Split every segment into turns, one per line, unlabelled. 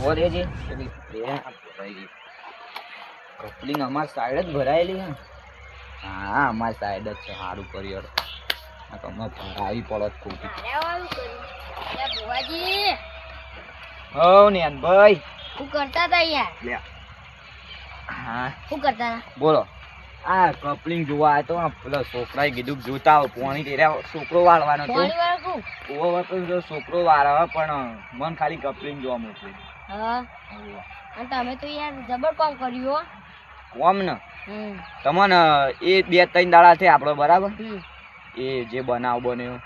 ઓરે જે કપલિંગ અમાર સાઈડ જ ભરાયેલી હે. હા અમારી સાઈડ જ છે. સારું કર્યું તમે ભરાવી પડત ખોટી. હો નેન ભાઈ
શું કરતા હતા યાર?
લે હા
શું કરતા હતા?
બોલો. આ કપલિંગ જોવા આવ્યો તો પેલા છોકરાએ કીધું જોતા આવો પોણી તેર્યા છોકરો વાળવાનો તો છોકરો વાળવા પણ મન ખાલી કપલિંગ જોવા મોકલ્યું.
હા અને તમે તો યાર જબર કામ કર્યું
કોમ ને તમને એ 2-3 દાડા છે આપણો બરાબર. એ જે બનાવ બન્યો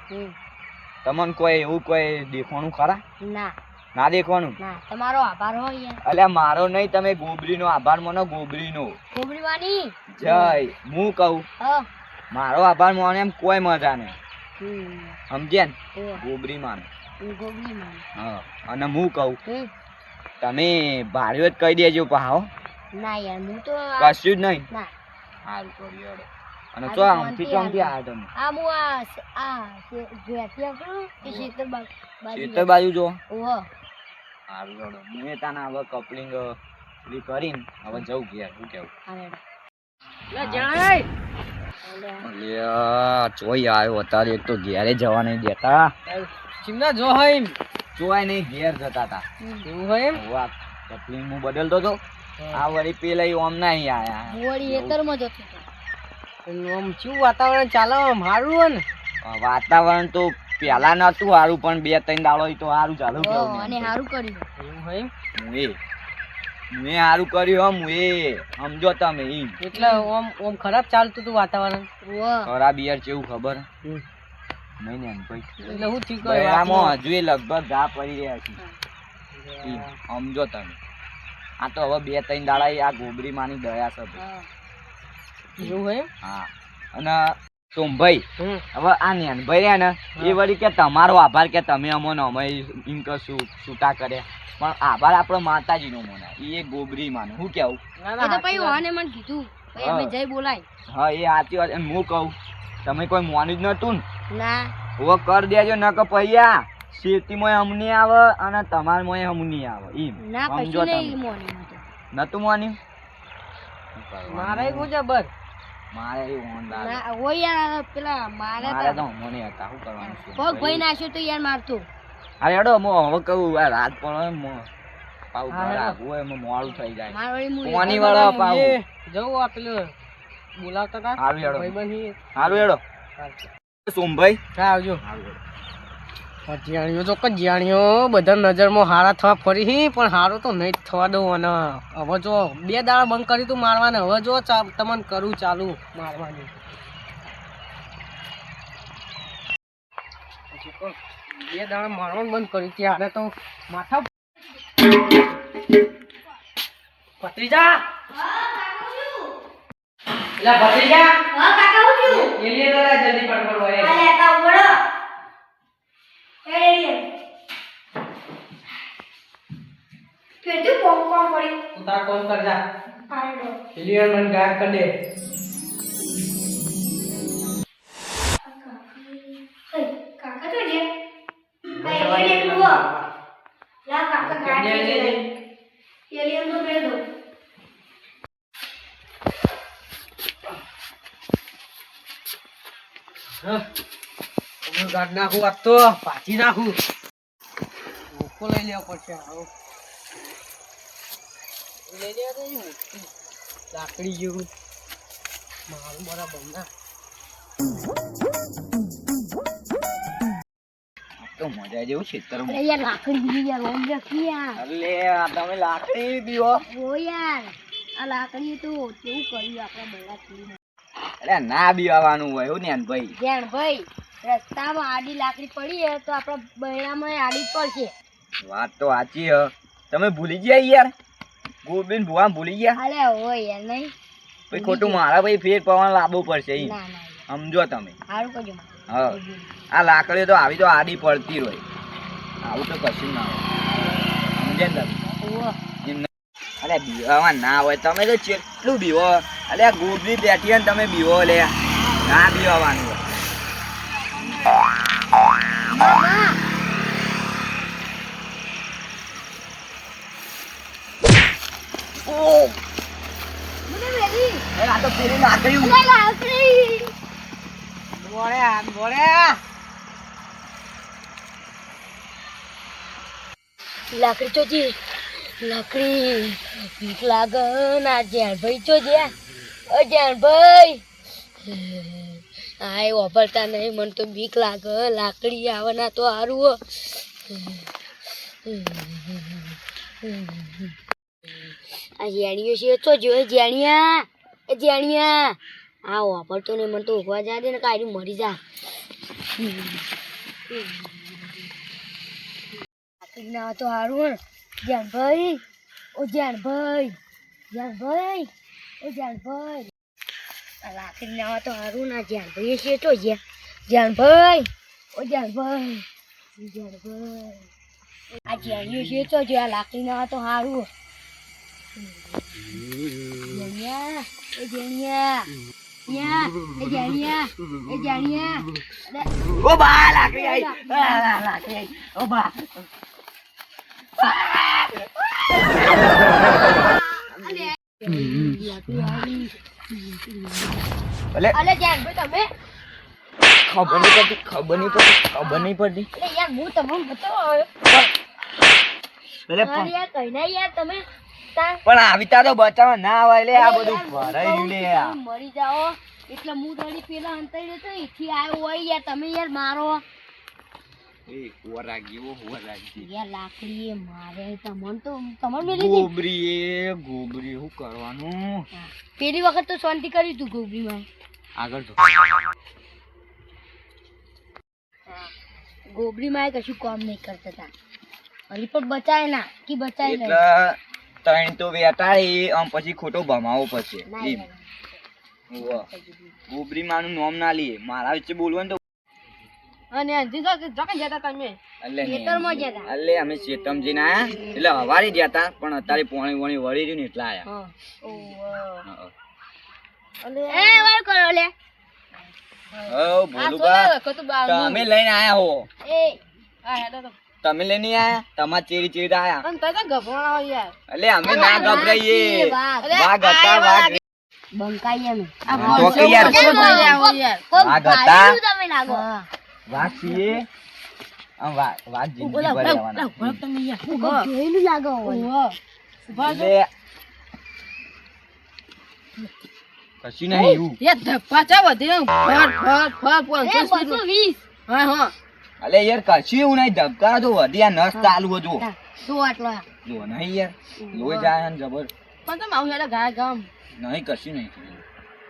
તમને કોઈ એવું કોઈ દેખવાનું ખરા?
ના
ના દેખવાનું.
ના તમારો આભાર હો યાર.
અલ્યા મારો નહીં, તમે ગોબરીનો આભાર માનો. ગોબરીનો
ગોબરી વાની
જય હું કહું મારો આભાર માનો એમ કોઈ મજા નહીં. સમજ્યા ને? ગોબરી માનો. હા અને હું કહું તમે ભાડ્યો જ કહી દેજો પાહો.
ના યાર હું તો
કશું જ નહીં.
ના
સારું કર્યું. અને તો આમથી ચોમથી આવ્યા તમે?
આ હું આ ઘેરથી આપણું કે
ખેતર બાજુ જો.
ઓહો
સારું જોડો. મેં તાને હવે કપલિંગ કરીને હવે જવું ઘેર. શું કેવું? ચોઈ આવ્યો અત્યારે. એક તો ઘેરે જવા નહીં દેતા. જોવાય નહીં ઘેર જતા હતા. કપલિંગ હું બદલતો હતો. આ વળી પેલા ઓમ ના અહીં આયા.
વળી એતરમાં જતો
આમ શું વાતાવરણ ચાલે આમ સારું ને?
વાતાવરણ તો પેલા નતું સારું પણ 2-3 દાડો તો સારું ચાલુ.
અને સારું કર્યું.
મેં સારું કર્યું. હું એ સમજો તમે એમ.
એટલે ઓમ ખરાબ ચાલતું હતું વાતાવરણ.
ખરાબ યાર કેવું ખબર નહીં ને ભાઈ.
એટલે હું ઠીક
બૈરામાં હજુ લગભગ ઘા પડી રહ્યા છે. સમજો તમે. આ તો હવે 2-3 દાડા આ ગોબરી માની દયા છે.
એવું હોય?
હા અને સોમભાઈ હવે આ નેનભાઈ રહ્યા ને એ વળી કે તમારો આભાર કે તમે અમને અમે એમ કશું છૂટા કર્યા. પણ આભાર આપણો માતાજીનો મનાય. એ ગોબરી માનો. શું કેવું?
એ તો પછી ઓને મને કીધું ભાઈ અમે જઈ બોલાય.
હા એ સાચી વાત. હું કહું તમે કોઈ મોની જ નતું ને
ના
હવે કર દેજો ન કે પૈયા શેતીમાં અમને આવે અને તમારામાં અમને આવે. એમ
ના
સમજો
કશું
તમે.
નહીં મોની
નતું મોની?
મારે એવું જબર
મારે
ના હોય યાર પેલા મારે
તો મને હતા. શું કરવાનું છે?
પગ ભાઈ નાખ્યો તો યાર મારતો.
અરે હેડો મો હવે કહું આ રાત પડે પાઉ આગું એમાં મોડું થઈ જાય.
માર વળી
પાણી વાળો પાઉ
જવું આ પેલું બોલાવતા હતા.
હારું હેડો.
ભાઈબંધ
હારું હેડો. સોમભાઈ
હા આવજો. જીયાણીઓ તો જીયાણીઓ બધા નજરમાં હારા થવા ફરી પણ હારું તો નહીં થવા દઉં. અને હવે જો 2 દાડા બંધ કરી તું મારવાને. હવે જો તમને કરું ચાલુ મારવાની. 2 દાડા મારવાનું બંધ કર્યું ત્યારે તો માથા ભત્રીજા. એલા ભત્રીજા.
હા કાકા હું છું?
એ લે જલ્દી પડપડ હોય.
અરે તા ઉડો. ફિર તું કોમ પડી.
તું તાર કોમ કર જા.
આડો.
એલિયન મન ગાયબ કર દે.
કાકા તો જે એલિયન લુઓ. લા કાકા ગાડી દે. એલિયન તો બે દો.
ગાડ નાખું આ તો પાછી નાખું. ઓકો લઈ લેવો પડશે. લઈ લેવા દે લાકડી જેવું મારું બરાબર ના.
તો મજા જેવું ખેતર.
અરે યાર લાકડી બીજી યાર ઓમ રાખી યાર.
અલે આ તમે લાકડી દીવો.
ઓ યાર આ લાકડી તો કેવું કર્યું આપણા બૈરા થી.
અરે ના બીવાનું હોય એવું ને ભાઈ.
જેણ ભાઈ રસ્તામાં આડી લાકડી પડી હે તો આપણા બૈરામાં આડી પડશે.
વાત તો સાચી હ. તમે ભૂલી ગયા યાર ગોબીન ભુવા ભૂલી ગયા.
અરે હોય યાર નહીં
ભાઈ ખોટું મારા ભાઈ ફેર પવન લાવવું પડશે.
ના ના
સમજો તમે.
સારું કરજો.
હા આ લાકડીઓ તો આવી તો આડી પડતી હોય. આવું તો કશું ના હોય. સમજે ને તમે? અરે બીવામાં ના હોય. તમે તો કેટલું બીવો. અરે આ ગોબરી બેઠી ને તમે બીવો લે. ના બીવાનું હોય.
મને વેલી
એ આ તો પેલી લાકડી
અરે લાકડી લાકડી તો જી લાકડી ભીખ લાગે ના જ્યાનભાઈ તો જ્યાં ઓ જ્યાનભાઈ આય વાપરતા નહીં મને તો બીક લાગે લાકડી આવે ના તો સારું હો આ જેણીઓ છે તો જોઈ જેણિયા એ જેણિયા આ વાપરતો નહીં મને તો ઉભા જા દે ને કાંઈ મરી જા લાકડી ના તો સારું હે જાનભાઈ ઓ જાનભાઈ જાનભાઈ ઓ જાનભાઈ આ લાકડી ના તો સારું ના જાનભાઈ છે તો જાનભાઈ ઓ જાનભાઈ જાનભાઈ આ જેણીઓ છે તો જો આ લાકડી ના તો સારું જેણિયા એ જેણિયા એ જેણિયા એ જેણિયા
ઓ બા લાકડી આઈ લાકડી આઈ ઓ બા અલે
અલે જાનભાઈ તમે
ખબર નહીં પડતી
અરે યાર હું તમને બતાવો
અલે
અરે યાર કઈ ના યાર તમે
પણ આવી તા તો બચાવવા ના આવે લે આ બધું ભરાઈ લે આ
મરી જાઓ એટલે હું થોડી પેલા અંતરી જતો એથી આવ્યો હોય યાર તમે યાર મારો
એ હોરાગી
યાર લાકડી એ મારે તમને મેલી હતી
ગોબરી શું કરવાનું
પેલી વખત તો શાંતિ કરી તું ગોબરીમાં
આગળ તો
ગોબરીમાં કશું કામ નહીં કરતા હતા હરી પણ બચાય ના કે બચાય નહીં
એટલે તણ તો વેટાડી આમ પછી ખોટો ભમાવો પછી એમ ગોબરી માનું નામ ના લીએ મારા વિશે બોલવાનું તો
અને અંજી જકા જતા તમે ખેતરમાં જતા
અલે અમે ચેતમ જઈને આયા એટલે હવારી જતા પણ અત્યારે પોણી વણી વળી રહ્યું ને એટલા આયા
અલે એ વાળ કરો લે
ઓ બોલું બા તમે લઈને આયા હો
એ આ હેડો તો
તમે લઈને આયા તમાર ચેરી ચેરી આયા
પણ તને ગભરાણો યાર
અલે અમે ના ગભરાઈએ વાઘ હતા વાઘ
બંકાઈ અમે
તો કે યાર વાઘ હતા
તમે લાગો
વાઘ છીએ આમ વાઘ જિંદગી ભર રહેવાના
તમે યાર જોઈલું લાગો
એટલે કશું નહીં એવું
યાર ધપ્પા ચા વધે ફર ફર
220
હા હા
અલે યાર કશું એવું નહીં ધબકારા તો વધી આ નસ ચાલુ હતો
શું આટલો
જો નહીં યાર લોહી જાય ને જબર
પણ તમે આવું યાર ગાય ગામ
નહીં કશું નહીં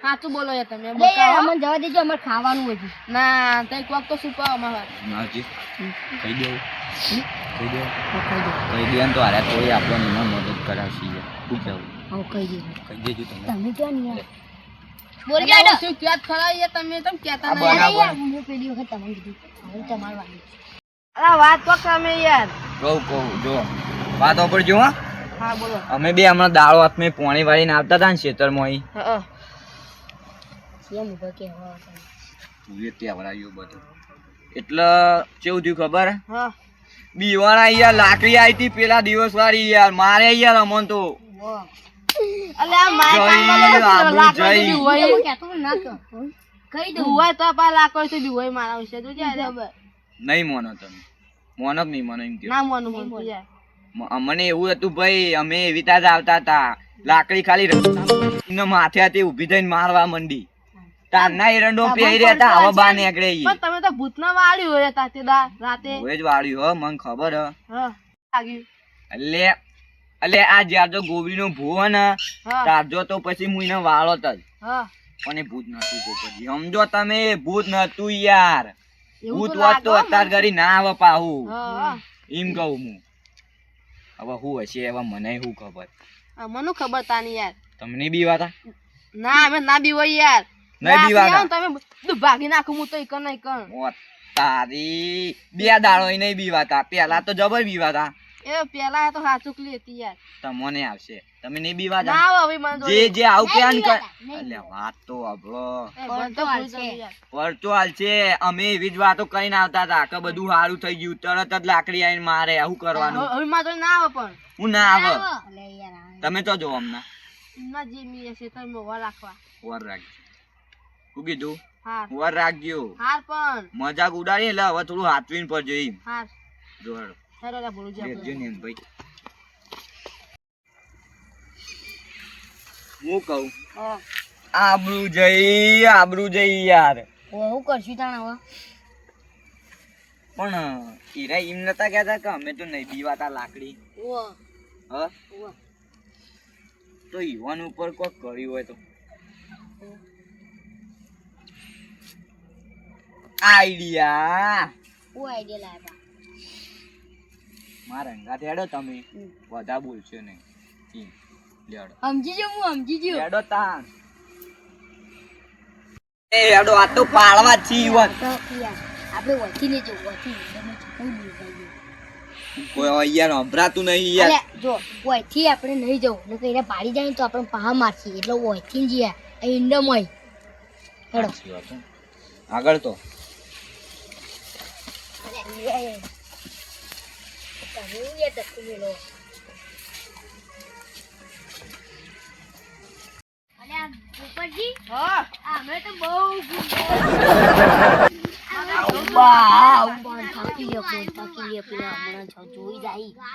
સાચું બોલો યાર તમે
અરે યાર અમને જવા દેજો અમારે ખાવાનું હોય છે
ના તઈ કોક તો સુપાવ અમાર
નાજી કહી દેવું કહી દે તો આરે કોઈ આપણો નિયમ મદદ કરાવશે યાર શું કહેવું
હું કહી દેજો
કહી દેજો તમે
તમે ક્યાં નહીં
બોલ ગયા શું ક્યાં ખરા યાર તમે તમ કહેતા
આ
નહીં
બનાવો.
યાર હું પેલી વખત તમને કીધું હવે તમારી વાળી
અરે વાત તો તમે યાર
કહું જો વાત ઉપર જો હા
હા બોલો
અમે બે હમણાં દાળો હાથમાં પોણી વાળીને આવતા હતા ને ખેતરમાં અહીં
હા
કેમ ઉભો કે હો
ત્યાવરાયું બધું એટલે કેવું થયું ખબર
હા
બીવાના યાર લાકડી આવી હતી પેલા દિવસ વાળી યાર મારે યાર અમન તો
અલે આ માય
જય,
કામ
આબુ જય.
હોય
હું કહેતો ના કહો કહી દઉં
હોય તો પા લાકો તો બી હોય મારા વિશે તું જાય ખબર
નહીં મોનો તમે મોનો કે નહીં મોનો એમ કહ્યું
ના મોનું મન તું યાર
અમને એવું હતું ભાઈ અમે એવી તાજ આવતા હતા લાકડી ખાલી માથે હતી ઊભી થઈને મારવા મંડી તારના એરંડો પહેરી હતા આવા બા નીકળે ઈ.
પણ તમે તો ભૂતના વાળ્યું હોય તાતે રાતે
હોય જ વાળ્યું હો મને ખબર હ
હા લાગ્યું
એટલે આ જ્યાં તો ગોબરીનો ભૂ હે ને
હા
તારજો તો પછી હું એને વાળો જ
હા
પણ એ ભૂત નતું તો પછી સમજો તમે ભૂત નતું યાર
એવું
ભૂત
તો
વાત તો
લાગે
અત્યાર ઘડી ના આવે પાહુ
હા
એમ કહું હું હવે શું હશે હવે મને શું ખબર
હા મને ખબર તાની યાર
તમને બી વાતા
ના અમે ના બી હોય યાર
નહીં બી વાતા
તમે બધું ભાગી નાખું હું તો ઈકન નહીં કર
ઓ તારી બે દાડો ય નહીં બીવાતા પેલા તો જબર બીવાતા
એ પેલા તો હાચુકલી હતી યાર
તમને આવશે તમે નહીં બીવાતા
ના આવે હવે મને
જે જે આવું કે
નહીં બીવાતા,
અલ્યા વાત તો આપણો
મને તો ભૂલ થઈ યાર
પરચો હાલ છે અમે એવી જ વાતો કરીને આવતા હતા કે બધું સારું થઈ ગયું તરત જ લાકડી આવીને મારે આવું કરવાનું
હવે માં તો ના આવે પણ
હું ના આવે
અલે યાર
તમે તો જો હમણાં
ના જે મી હશે તો મોવા રાખવા
વર રાખજો શું કીધું
હાર
વર રાખજો
હાર પણ
મજાક ઉડાડી એટલે હવે થોડું હાથવીને પડજો એમ
હાર
જોડો
હેરો લા બોલું
દેખજો ને ભાઈ હું કહું
હા
આબરૂ જઈ યાર
હું કરશું તાણ હવે
પણ હીરા એમ નતા કહેતા કે અમે તો નહીં બીવાતા લાકડી
ઓ
હ
ઓ
તો યુવાન ઉપર કોક કર્યું હોય તો આઈડિયા
હું આઈડિયા લાવ્યા
મારા અંગાત હેડો તમે બધા બોલશો નહીં લેડો
સમજી જો હું સમજી જો
હેડો તાન એ હેડો આ તો પાળવા છી યુવાન
આપણે વચી ને જો વચી તમે કોઈ નહીં ભાઈ
કોઈ યાર સંભળાતું નહીં યાર
અરે જો ઓયથી આપણે નહીં જવું ને કઈને પાડી જાય ને તો આપણે પાહા મારશી એટલે ઓયથી જ જીયા એ ઇન્ડમય હેડો
સાચી વાત હો. આગળ તો
થાકી લે પેલા હમણાં જોઈ જાય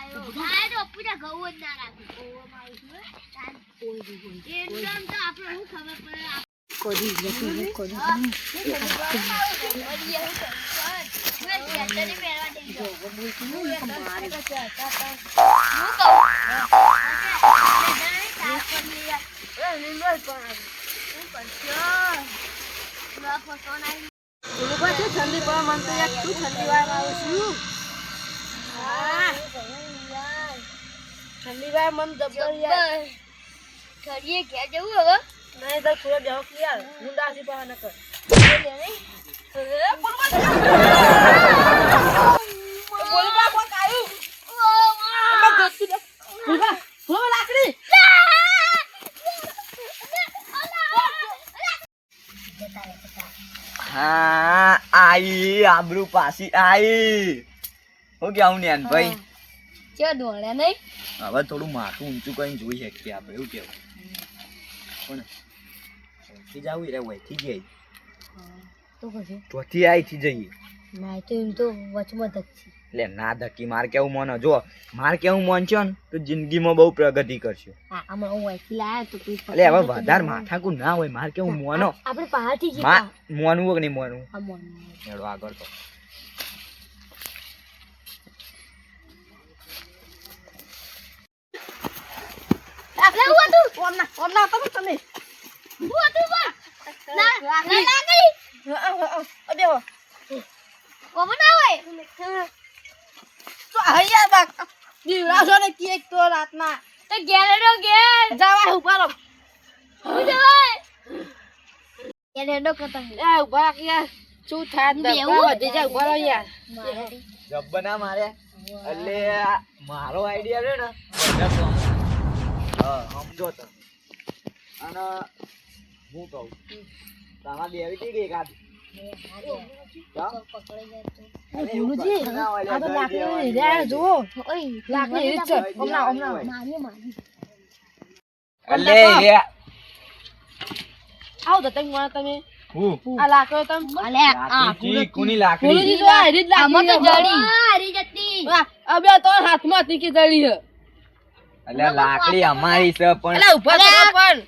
ઠંડી પડે મન તો યાર શું ઠંડી વાર આવું છું ઠંડી વાર મન જબર યાર ઠરીએ ક્યાં જવું હવે નહીં તો પૂરા બેહો કે યાર ગુંડાસી પાવા ન કર બોલવા કોક આવ્યું લાકડી
હા આઈ આબરૂ પાછી આઈ હું કેવું ને ભાઈ
ચો દોડ્યા નહીં
હવે થોડું માથું ઊંચું કરીને જોઈ શકીએ આપણે એવું કેવું પણ વહીથી જવું રે વહીથી જઈએ
તો કશું
ચોથી આઈથી જઈએ
ના તો એમ તો વચમાં ધકશે
એટલે ના ધકી માર કેવું મોનો જો માર કેવું મોન છો ને તો જિંદગીમાં બહુ પ્રગતિ કરશો
હા આમાં હું અહીંથી લાયા તો કોઈ
એટલે હવે વધારે માથાકું ના હોય માર કેવું મોનો
આપણે પહાડથી જ
મોનવું કે નહીં મોનવું
હા મોન
હેડો આગળ તો
આપણે હું હતું ઓમના તમે તમે હું હતું પણ ના લાગી અબે કોમ ના હોય તો આયા બા દીવરાસો ને કેક તો રાતના તો ગેરેડો ગેર જવા ઉપારો હું જવાય ગેરેડો કતમ એ ઉભા કે શું થાત દબા વધી જાય ઉભા યાર
જબ્બ ના મારે એટલે મારો આઈડિયા રે ને હા સમજો તો અને હું કહું તારા દેવી ઠીક એકાદ
હાથમાં હતી કે જડી હે
લાકડી અમારી છે પણ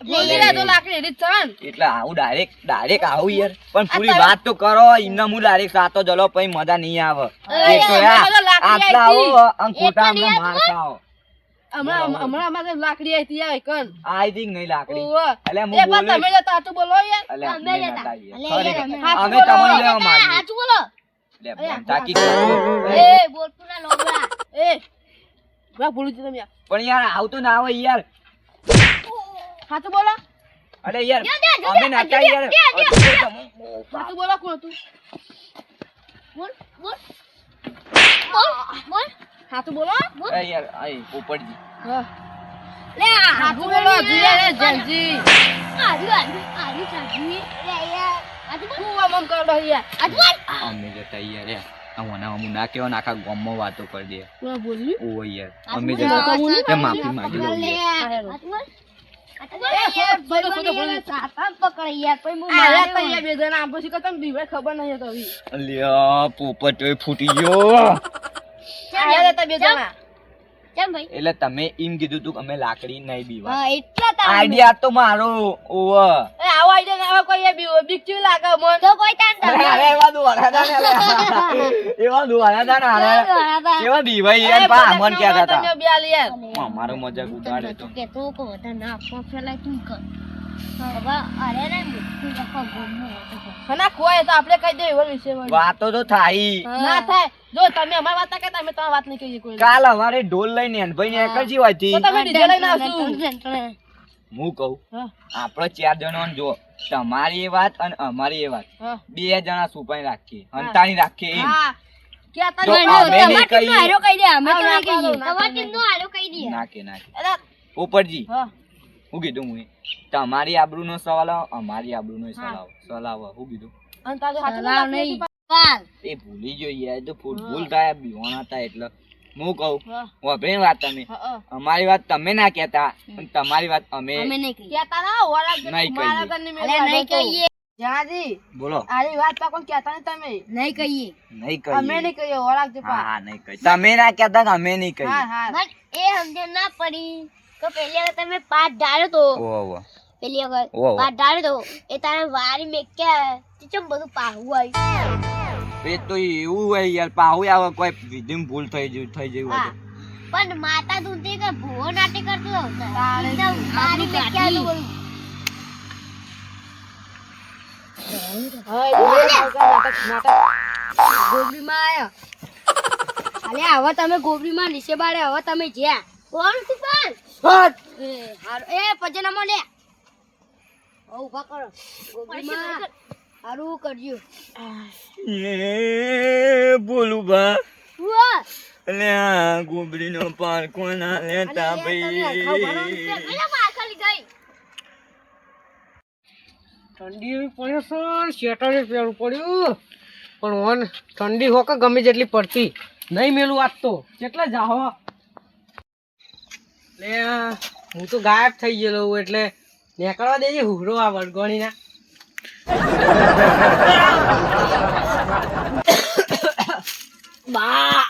એટલે આવું ડાયરેક્ટ આવું યાર પણ પૂરી વાત તો કરો એમને હું ડાયરેક્ટ સાતો જલો પછી મજા નહીં આવે એક તો યાર આટલા આવો અને ખોટા અમને માર ખાઓ
હમણાં અમારે લાકડી આઈતી આવે કન
આઈ થિંક નહીં લાકડી
ઓવે.
એટલે હું
એ બા
બોલું
તમે જતા તું બોલો યાર
એટલે
અમે
અમે
જતા.
નતા આવીએ.
અલે
ખરેખર.
યાર,
અમે તમને લેવા માંગીએ
હાચું બોલો
લે બેન તાકી કરો.
એ બોલપુરા લોબડા
એ બા ભૂલું છું તમે યાર
પણ યાર આવું તો ના હોય યાર
હાથું બોલો
અરે યાર
જો દે,
અમે નતા યાર
હાથું બોલો કોણ તું
બોલ બોલ બોલ બોલ
હાથું બોલો
અરે યાર આઈ પોપટજી
હા
લે
હાથું બોલો જીયા રે જંજી
આજુ સાજી લે યાર આજુ બોલ
તું આમ કરો યાર
આજુ બોલ
અમે જતા યાર હું ના કેવા આખા ગામમાં વાતો કરી દે
બોલ્યું
ઓ યાર અમે જતા માફી માંગી લઉં યાર અલ્યા પોપટ ફૂટી ગયો એટલે તમે એમ કીધું તું કે અમે લાકડી નહીં બીવા આઈડિયા તો મારો ઓવ એવા દુવાના એવા બીવાઈ યાર પા અમન કહેતા હતા અમારો મજાક ઉડાડે તો વાતો તો થાય કાલ અમારે ઢોલ લઈને ભાઈ ને એકજી હોતી હું કહું આપડે 4 જણા જો તમારી એ વાત અને અમારી એ વાત 2 જણા સુપાઈ રાખીએ હંતાણી રાખીએ ઉપરજી હું કીધું હું તમારી આબરૂ નો સવાલ અમારી આબરૂ નો સલાહ હું કીધું એ ભૂલી ગયો યાર તો ભૂલ થાય બીવાણા હતા એટલે હું કહું વાપરે વાત તમે અમારી વાત તમે ના કહેતા અને તમારી વાત અમે નહીં કહીએ બોલો આરી વાત તો કોણ કહેતા ને તમે નહીં કહીએ અમે નહીં કહીએ ઓળખજો હા નહીં કહીએ તમે ના કહેતા કે અમે નહીં કહીએ
એ સમજે ના પડી તો પેલી વખત તમે પાટ ડાળ્યો તો પેલી વખત પાટ ડાળ્યો તો એ તારે વારી મેક્યા ચમ બધું પાહું આવ્યું
એ તો એવું હોય યાર પાહું આવે કોઈ વિધિમ ભૂલ થઈ જઈ હોય
પણ માતા દૂધી કે ભૂવો નાટક કરતો વારી મેક્યા તો બધું ગોબરીમાં આયા અલે હવે તમે ગોબરીમાં નીચે બાળે હવે તમે જ્યાં કોણ તું એ પજનામો લે ઉભા કરો ગોબરીમાં હારું કરજો
એ બોલું બા
હુઆ
અલે આ ગોબરીનો પાર કોના લેતા ભાઈ
ઠંડી એવી પડે છે સ્વેટર પહેરવું પડ્યું પણ ઓન ઠંડી હો કે ગમે જેટલી પડતી નહીં મેલું આજ તો કેટલા જાહો લે હું તો ગાયબ થઈ ગયેલો હું એટલે નીકળવા દેજે હુરો આ વળગણીના બા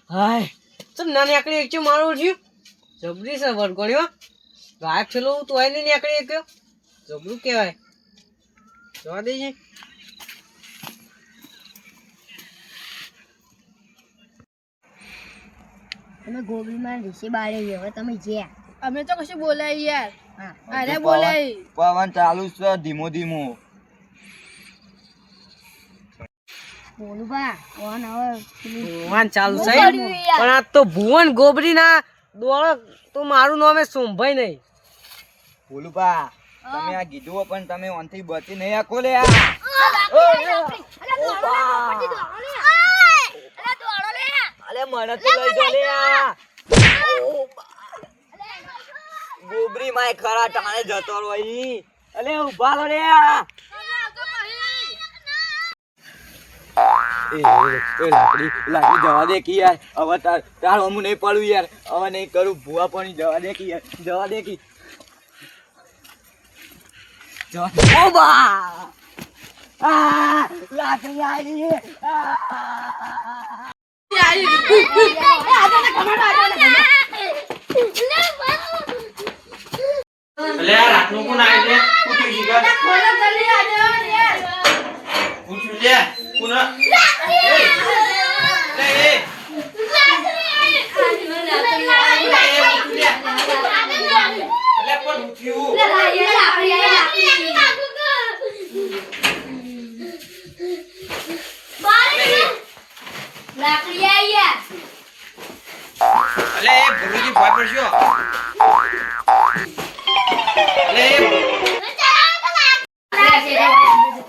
હાય ચમ ના નીકળી એક ચમ મારું થયું જબરી છે વળગણ્યો ગાયબ થયેલો હું તો નહીં નીકળી ગયો જબરું કહેવાય જવા દેજે
તમે ગોબરીમાં નીચે બાળે હવે તમે જ્યાં
અમે તો કશું બોલાય યાર
હા
અરે બોલાય
પવન ચાલુ છે ધીમો ધીમો
બોલું બા કોણ હવે
ભુવન ચાલુ છે પણ આ તો ભુવન ગોબરી ના દોડો તો મારું નામ એ સોમભાઈ નહીં
બોલું બા તમે આ કીધું પણ તમે ઓનથી બચી નહીં આખો લે અલે મને તો લઈ જો લે ગોબરી માં ખરા ટાણે જતો રહી અલે ઉભા લો રે લાકડી જવા દે કે યાર હવે તાર હું નહીં પડું યાર હવે નહીં કરું ભૂવા પણ જવા દે કે યાર જવા દે કે ઓ બા લાકડી આવી
અલે આ રાતનો કોણ આવી છે પૂછ્યું જીગર ખોલો જલ્દી આજો યાર પૂછ્યું છે કોણ અલે એ ગુરુજી ભય પડશો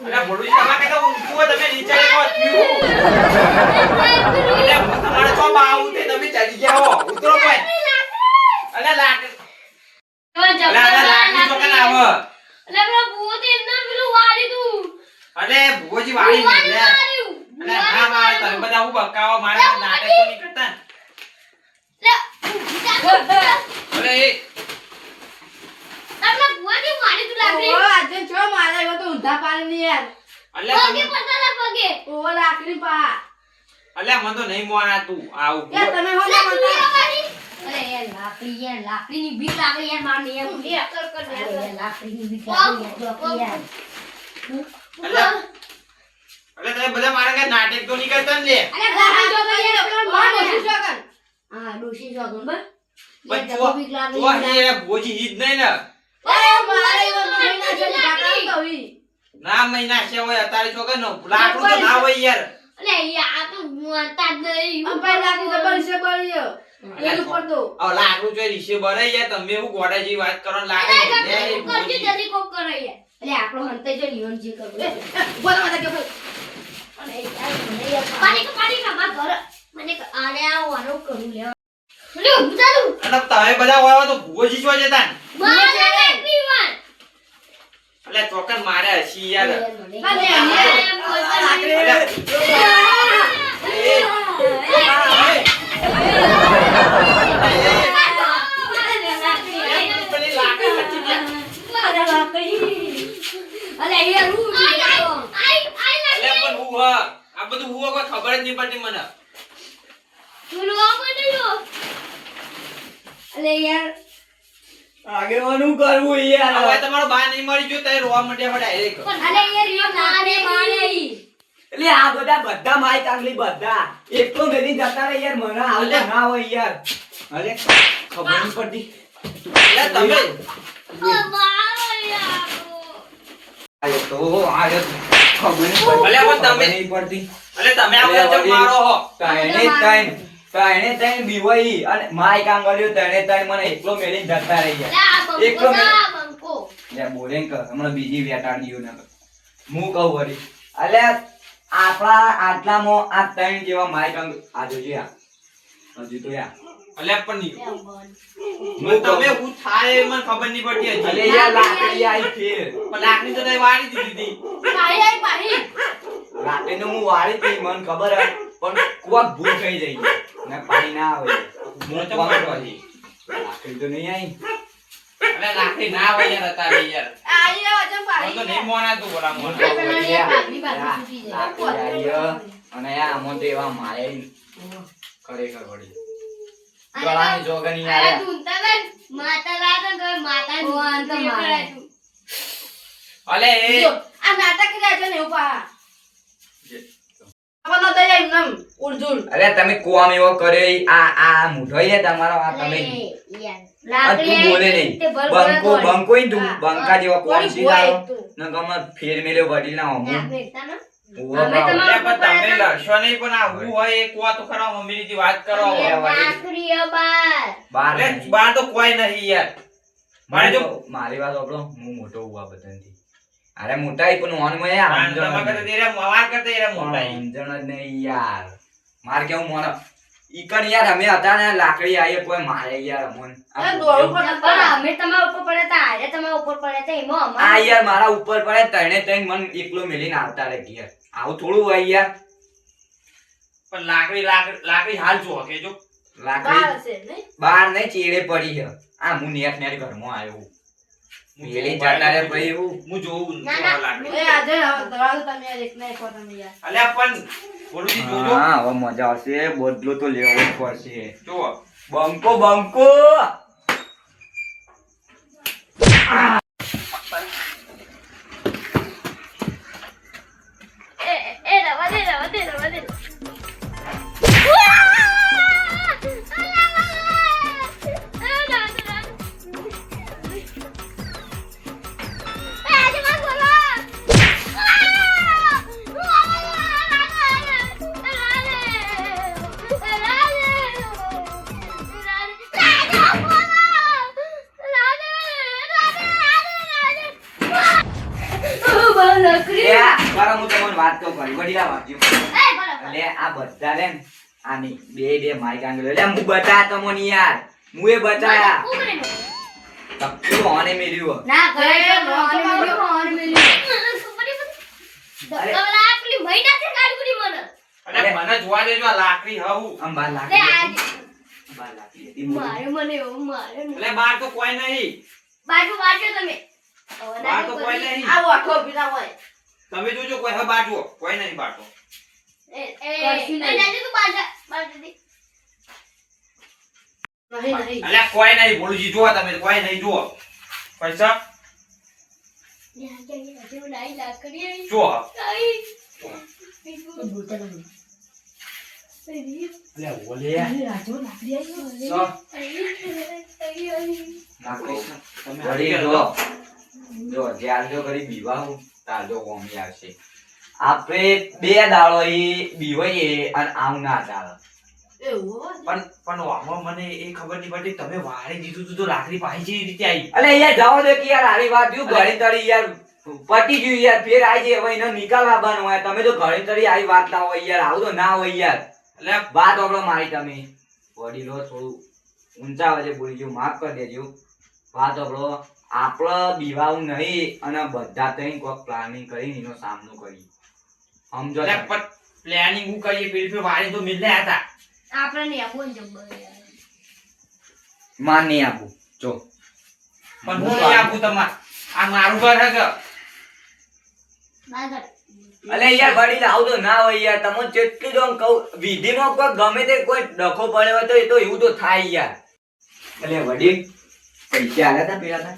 અલે ગુરુજી તમારે કે તો ઊંઘું તમે નીચે લેકો થયું અલે તમારે તો બાઉ તે તમે ચડી ગયા હો ઉતરો કોઈ અલે લાક અલે લાકડી તો કના આવ
અલે પેલો ભૂત એમનો પેલું વાડી તું
અરે ભુવોજી વાળી ને લે. અરે ના મારે તમે બધા હું બકાવો મારે નાટક તો નહીં કરતા ને. અરે એ
ઓહો, આજે છો મારે એવો તો ઊંધા પાડીને યાર.
અલ્યા તમે
ઓહો, લાકડી પા.
અલ્યા મને તો નહીં મોના તું આવું
યાર તમે હો ના બોલતા.
લાકડીની બીક લાગે યાર મારને યાર લાકડીની બીક લાગે યાર
અલ્યા તમે બધા મારે કઈ નાટક તો નહીં કરતા ને લે.
હા ડોશી જોગન બસ
પણ તું અહીં ભુવોજી હિત નહીં ને. ના મહિના છે હોય અત્યારે છોકર નો લાકડું તો ના હોય યાર. લાકડું જો રીશે બરે યાર તમે હું ગોડા જેવી વાત કરો ને લાકડું લે એ ભુવોજી.
આપણો હંતે જો નિયમ જે કરવું
અને તમે બધા હોય તો ભુવોજી છો જતા ને. અલ્યા ચોકન મારે હસી યાર. પેલી લાકડી હચી ગયા. અલ્યા પણ હું હા આ બધું હું કોઈ ખબર જ નહીં પડતી મને.
આગેવાનું કરવું યાર
હવે તમારો બા નહીં મળી ગયો તો રોવા માંડ્યા ડાયરેક્ટ.
એટલે આ બધા માય ચાંગલી બધા એકલો મેલી જતા રહે યાર મને આવું તો ના હોય યાર અરે ખબર નહીં પડતી
અલ્યા તમે
આયો તો આયો ખબર નહીં પડતી
અલ્યા પણ તમે
નહીં પડતી
અલ્યા તમે આ બધા ચમ મારો હો.
તાણે તાઈને બીવાઈ અને માય કામ કર્યો તાણે મને એકલો મેલીને જતા રહી ગયા લે બોલે કે હમણાં બીજી વેટાડી દીયો ને હું કહું વળી અલ્યા આપણા આટલામાં આ ત્રણ જેવા માય કામ આ જોજે આ હજી તો યાર
અલ્યા પણ મને તમે હું થાય મને ખબર નહીં પડતી હજી.
અલે યાર લાકડી આઈ ફેર
પણ લાકડી તો તમે વાળી દીધી હતી.
લાકડીને હું વાળી તી મને ખબર હે પણ કોક ભૂલ થઈ જઈ ને પાણી ના આવે
હું ચમ મારવા હજી.
લાકડી તો નહીં આઈ
અલ્યા લાકડી ના હોય યાર અત્યારે યાર. મને તો નહીં મોના તું બોલા મોના.
લાકડી આઈ અને આ આમાં તો એવા મારે ખરેખર વળી ગળાની જોગણી યાર
અલે એ
અરે તમે કોમ એવો કર્યો આ મૂઢો હે તમારો આ તમે આ તું બોલે નહીં બંકો ઈ તું બંકા જેવા કોણ સીધારો ન ગમે ફેર મેલ્યો વડીલ ના હમું
અલ્યા પણ તમે લડશો નહીં પણ આ હું હોય એ કોવા તો ખરા મમ્મીની વાત કરો.
બાર
અલ્યા બાર તો કોઈ નહીં યાર. મારે જો
મારી વાત આપણો હું મોટો હુઆ બધાથી અરે મોટા ઈ પણ ઓન માં યાર
તમારા કરતા તેરા મવાર કરતા એરા મોટા ઈ.
સમજણ જ નહીં યાર માર કેવું મોનો ઈકણ યાર અમે હતા ને લાકડી આયે કોઈ મારે યાર અમોન આ યાર મારા ઉપર પડે તણે તણ મન એકલો મેલીને આવતા રે ઘેર આવું થોડું હોય યાર
પણ લાકડી હાલ જો કે જો
લાકડી બાર નહીં ચેડે પડી છે આ હું નેટ ઘરમાં આવ્યો મેલી જતા રે ભાઈ એવું
હું જોઉં
ના, ના.
લાકડી. અલ્યા પણ બોલુજી જોજો
હા હવે મજા આવશે બદલો તો લેવો જ પડશે
જુઓ.
બંકો બંકો બારા હું તમને વાત કહું ઘડી વડીલા વાંચ્યું એટલે આ બધા રે ને આની બે માઈક આંગળો એટલે હું બતાયા તમને યાર હું એ બતાયા તકતું ઓને મેલ્યું અરે.
તમારા આ પેલી મહિના છે કાઢી મને
અરે મને જોવા દેજો આ લાકડી હવું
આમ બાર
લે
લાકડી
આજ
હતી. બાર લાકડી હતી મોટી.
મારે મને એવું મારે ને.
એટલે બાર તો કોઈ નહીં
બાજુ બાજુ તમે હવે
બાર
ના
તો કોઈ નહીં
આ ઓઠો પીલા હોય
તમે જોજો કોઈ હા બાટવો કોઈ નહીં બાટવો
એ
કશું નહીં.
જાજે તું બાજુ દે
નહીં નહીં
અલ્યા કોઈ નહીં બોલુજી જુઓ તમે કોઈ નહીં જુઓ પૈસા
જેવું નાઈ લાકડી આવી.
જુઓ
આઈ.
બોલતા નહીં
અલ્યા બોલે
રાજુ લાકડી આવી
સો
લાકડી.
તમે
વળી
હરી
જો જો જ્યાં જો કરી બીવાવું તાર જો કોમી આવશે આપણે બે દાડો ઈ બીવાઈએ અને આવ ના ચાલે
એવું
પણ આમાં મને એ ખબર નહીં પડતી તમે વાળી દીધું તું તો લાકડી પાછી કેવી રીતે આવી
અલે યાર જાઓ દે કે યાર આરી વાત યુ ઘડી તળી યાર પટી ગયું યાર ફેર આઈ જાય હવે એનો નિકાલ લાવવાનો હોય તમે તો ઘડી તળી આવી વાત ના હોય યાર આવું તો ના હોય યાર
એટલે
વાત ઓબળો મારી તમે વડીલો થોડું ઊંચા વજે બોલી ગયું માફ કરી દેજો વાત ઓબળો આપણે બીવાવું નહીં અને બધા તઈ કોઈક પ્લાનિંગ કરીને એનો સામનો કરી સમજો તમે?
પ્લાનિંગ હું કરીએ પેલી વાળી તો મિલને હતા
આપણે ને આપો ને જબ્બર યાર.
માન નહીં આપું જો
પણ હું નહીં આપું તમાર આ મારું ઘર હે કે
ના કર.
અલે યાર વડીલ આવું તો ના હોય યાર તમને જેટલું તો આમ કહું વિધિમાં કોઈ ગમે તે કોઈ ડખો પડ્યો હોય તો એ તો એવું તો થાય યાર એટલે વડીલ પૈસા આલ્યા તા પેલા તા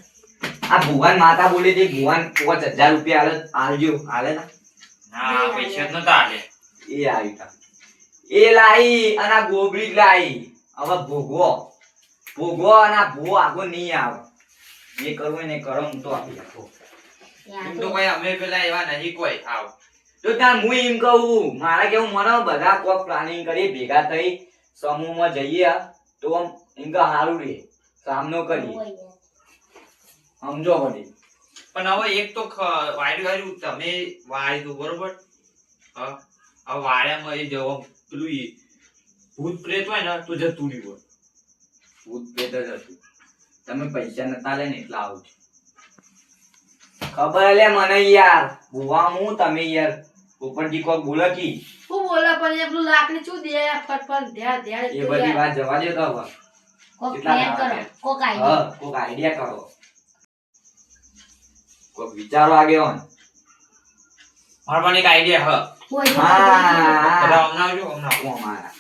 આ ભુવાન માતા બોલી હતી ભુવાન 5000 રૂપિયા આલજો આલે ના
ના પૈસા જ નતા આલે
એ આવી તા એ લાઈ અને આ ગોબડી લાઈ હવે ભોગવો અને આ ભૂ આગો નહીં આવે એ કરવું હોય ને કરો હું તો આપી આપો
એમ તો કોઈ અમે પેલા એવા નહીં કોઈ આવ
તો ત્યાં હું એમ કહું મારે કેવું મને બધા કોક પ્લાનિંગ કરી ભેગા થઈ સમૂહમાં જઈએ તો આમ એમ કે સારું રે સામનો કરીએ સમજો વડીલ
પણ હવે એક તો વાયરું તમે વાળી દો બરોબર હા હવે વાળ્યામાં એ જવા પેલું ઈ ભૂત પ્રેત હોય ને તો જતું રહ્યું
ભૂત પ્રેત જ હતું તમે પૈસા નતા લે ને એટલા આવું છે ખબર લે મને યાર ભુવા હું તમે યાર ઉપરથી કોક બોલે કી
હું બોલા પણ એ પેલું લાકડી શું દે ફટફટ ધ્યાન ધ્યાન
એ બધી વાત જવા દે તો હવે
કોક
કેટલા
પ્લાન કરો
દાડા
કોક આઈ
હા કોક આઈડિયા કરો કોક વિચારો આગેવાન
મારા પણ એક આઈડિયા
કોઈ
હા
બધા હમણાં હમણાં
ઓ મારા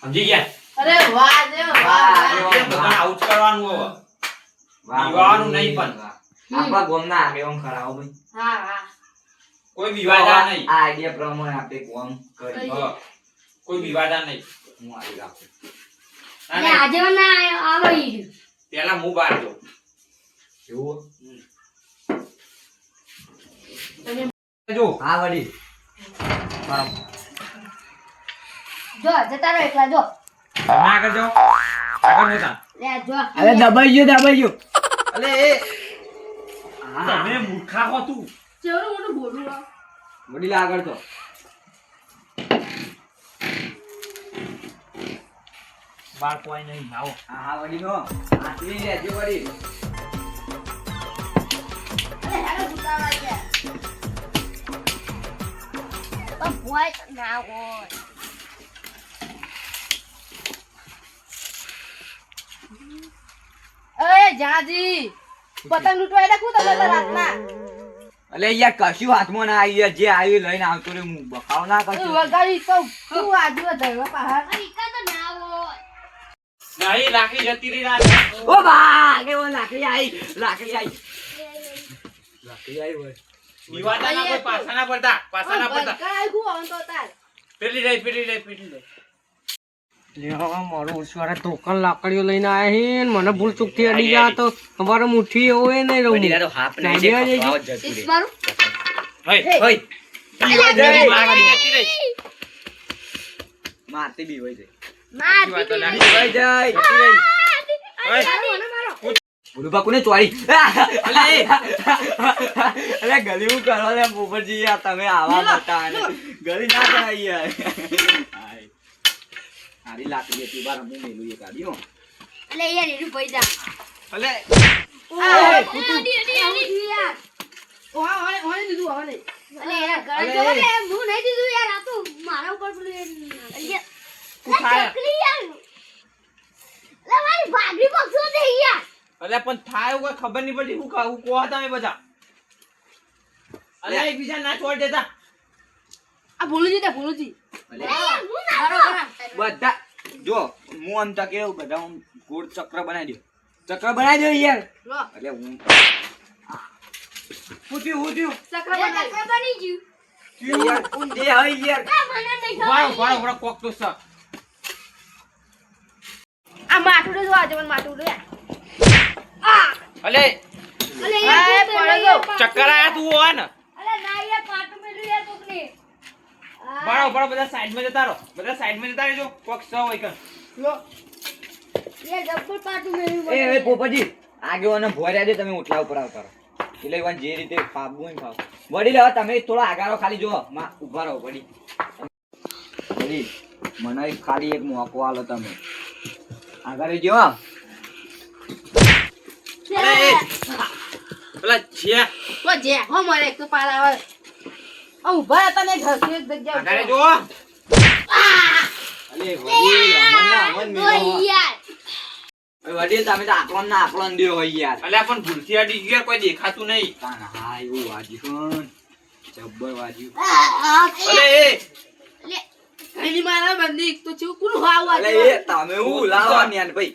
સમજી ગયા
અરે વાહ દે વાહ
બધાને આવું જ કરવાનું હવે વિવાહનું નહીં પણ.
આપણા ગામના આગેવાન ખરા હો ભાઈ
હા હા
કોઈ વિવાદા નહીં
આ આઈડિયા પ્રમાણે આપણે કોમ કરી
હા. કોઈ વિવાદા નહીં
હું આવી રાખું
ના,
ને
ના,
આજે ના આવો ઈ
પેલા હું બહાર જાઉં.
એવું
જો
હા વડીલ
જો જતા રહો એકલા જો
ના કરજો આગળ નતા
લે જો
અરે દબાઈ ગયો
અલે એ તમે મૂર્ખા હો તું
ચેવડું મોટું બોલું આ
વડીલ આગળ તો
બાર કોઈ નહીં આવો
હા હા વડીલ હો આટલી લેજો વડીલ
અરે હેડો ઉતાવળા છે
પણ ભોય તો ના હોય
અરે જાજી પતંગ લૂંટવાઈ નાખું તમે તો રાતના
અલે યાર કશું હાથમાં ના આવી જે આવ્યું લઈને આવતો રે હું બખાવ ના કરશું
વગાડી તો તું આજુ ધરવા પહાડ
ઈકા તો ના હોય
નહીં રાખી જતી રહી ના
ઓ બા કે ઓ લાકડી આવી લાકડી આવી
વિવાદા ના કોઈ પાછા ના પડતા
કાય હું આવન તો તાર
પેલી રહી
મારો ઉસવાળા ટોકન લાકડીઓ લઈને આયા છે ને મને ભૂલ ચૂકથી અડી ગયા તો અમારે મુઠ્ઠી એવો એ નહીં રહું
વડીલ આ તો હાફ નહીં
નાઈ દેવા
દે
જઈશું.
ખવાવ જતું રે
મારું
હોય
હોય
લાકડી જતી રહી
મારતી બી હોય જાય
માર
વાત તો
દીદી
ના.
હોય જાય
હોય.
બોલું બા કોને ચોરી
અલે એ
અરે ગલી હું કરો લે પોપટજી યાર તમે આવા બતા ગલી ના કરાય યાર હાય. હારી લાકડી હતી બાર હું મેલું એ કાઢ્યો
અલે યાર એનું પૈસા
અલે
આ,
ફૂટું.
યાર
ઓને દીધું ઓને.
અલે યાર ગળા
અલે.
જો ને હું નહીં દીધું યાર આ તો મારા ઉપર પેલું અલ્યા
તું થાય.
ચકલી યાર લે મારી ભાગરી પક્ષો દે યાર
અલ્યા પણ થાય એવું કઈ ખબર નહીં પડતી હું કહો તમે બધા અલ્યા એકબીજા ના છોડ દેતા
આ ભૂલુજી તે ભૂલુજી.
અલે,
યાર હું ના
બરાબર.
બધા જો હું આમ તકે બધા આમ ગોળ ચક્ર બનાવી દો ચક્ર બનાવી દો યાર
લો,
એટલે હું
પૂછ્યું
ચક્ર
યાર
બનાવી.
ચક્ર બની ગયું
યાર ઊંધે હોય યાર
આ મને નહીં
વાળો
ખબર
વાળો વાળો કોક તો સર
આ માટું જો આજે મને માટું યાર.
અલે
અલે
હા,
યાર તું
પડે
પેલો
તો.
ચક્કર આયા તું હોય ને
અલે ના યાર પાટું મેલું યાર કોકને
વાળો વાળો બધા સાઈડમાં જતા રહો બધા સાઈડમાં જતા રહેજો કોક સ હોય કર
લો,
યાર જબ્બર પાટું મેલું
એ પોપટજી આગેવાને ભોર્યા દે તમે ઉઠલા ઉપર આવતા રહો એટલે ઈવન જે રીતે ફાવવું હોય ને ફાવ વડીલ હવે તમે થોડા આગારો ખાલી જો માં ઊભા રહો વડી વડીલ મને ખાલી એક મોકો આલો તમે આગળ જો
અરે એ પેલા છે
તો જે હો મારે એક તો પાર આવે. આ ઊભા હતા ને ઘરથી એક જગ્યા
આગળ
ઉપર.
જો
અલે વડીલ અમન મેલો
યાર
વડીલ તમે તો આકલન ના આકલન દે હોય યાર
અલ્યા પણ ભૂલથી અડી ગયો કોઈ દેખાતું નહીં
તાન હા એવું વાજ્યું જબ્બર વાજ્યું
અલે એ
ઘણી મારા બંદી તો ચેવું કોણ હાવ
અલે
આજે.
એ તમે હું લાવો ન્યાન ભાઈ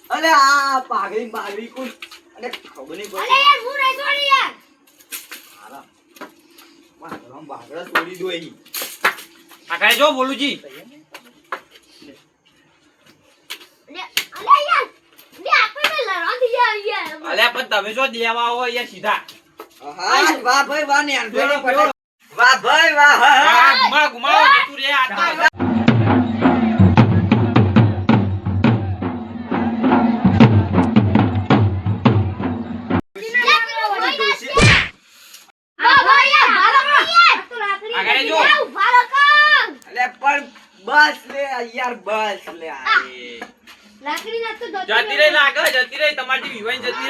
અલે આ પાઘડી કોણ અલે ખબર નહીં
અલે યાર હું નહીં છોડી યાર
બાગડા તોડી દો અહીં
આગળ જો બોલુજી
અલે યાર ને આપણે લડવા દી યાર
અલ્યા પણ તમે જો દેવા આવો અહીંયા સીધા
હા વાહ ભાઈ વાહ ન્યાન ભાઈ વાહ ભાઈ વાહ
આ ઘુમાવ ઘુમાવ તું રે આ આગળ જો
અલે પણ બસ લે યાર બસ લે આય
જતી રહી લાગે જતી રહી તમારી વિવાઈ જતી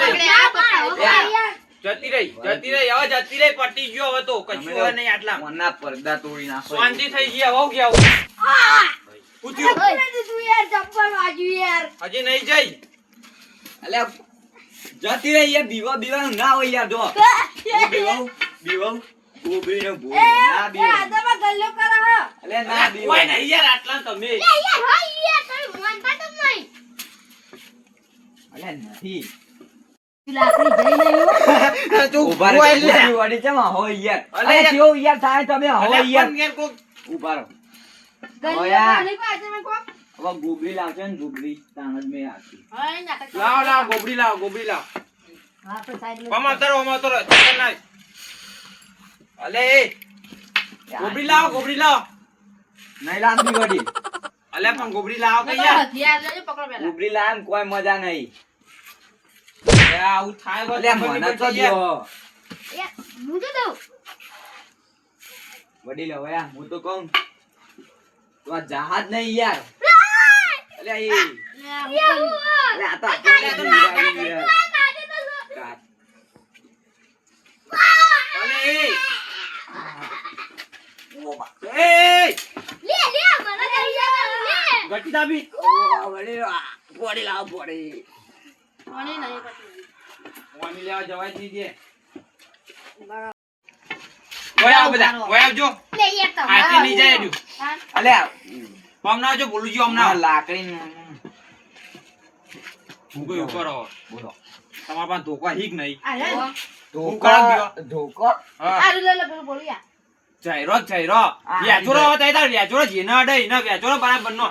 રહી જતી રહી હવે જતી રહી પટી ગયો હવે તો કશું હવે નહીં આટલા
મના પડદા તોડી નાખો
શાંતિ થઈ ગયા હવે ગયા પૂછ્યું હજી નહીં જઈ
અલે જતી રહી યાર બીવાનું ના હોય યાર જો બીવાઉ ગોબરીનો ભૂલ ના બીવાઉ અલે ના
કોઈ
બીવાઉ
નહીં યાર આટલા તમે
અલે નથી
તું
ઉભા રહો વડી ચમ હોય યાર
અલે
અલે
યાર.
કેવું યાર થાય તમે હોય યાર
યાર કોક
ઉભા રહો હવે ગોબરી લાવશે ને ગોબરી તાણ જ મેં આપી
લાવ ગોબડી લાવ પમા તરો ચક્કર નાખ અલે એ ગોબડી લાવ
નહીં લાંબી વડી
અલે પણ ગોબડી લાવ કે યાર
પકડો પેલા.
ગોબરી લાવ કોઈ મજા નહીં
એ આવું થાય બસ
અલે
ખબર
મને
નહીં
તો
પડતી યાર.
દો વડીલ હવે આ હું તો કહું તું આ જહાજ નહીં યાર અલે એ અલે આ તો આપણને જ બિગાડી યાર.
અલે એ ગટી દાબી
ઓ, વડીલ, આ, પોડી લાવ પોડી
કોણે નહીં પકડ્યું.
પાણી લેવા જવાય જ નહીં દે ઓય આવ બધા ઓય આવજો આથી નહીં જાય એડ્યું
અલે
પમ ના આવજો બોલું છું
આ
હમણાં
લાકડી
હું કઈ ઉપર આવો
બોલો
તમારા પાસે ધોકા હીક નહીં
આ લે.
ધોકો
હા
આ લે લે પેલું બોલું યાર.
જયરો વ્યાચોરો હવે તઈ તાર વ્યાચોરો જેને અડે ને વ્યાચોરો બરાબર નો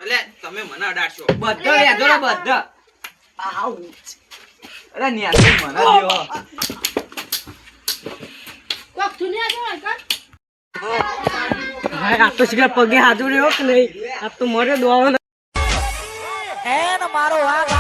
એટલે તમે મને અડાડશો
બધા વેચો બધા આઉ અરે ન્યા તો મને દેવો
કોક થુનિયા જો કાં.
હા આ તો શીખર પગે હાજુ રહ્યો કે નહીં આ તો મરે દોવાનો
મારો વાઘ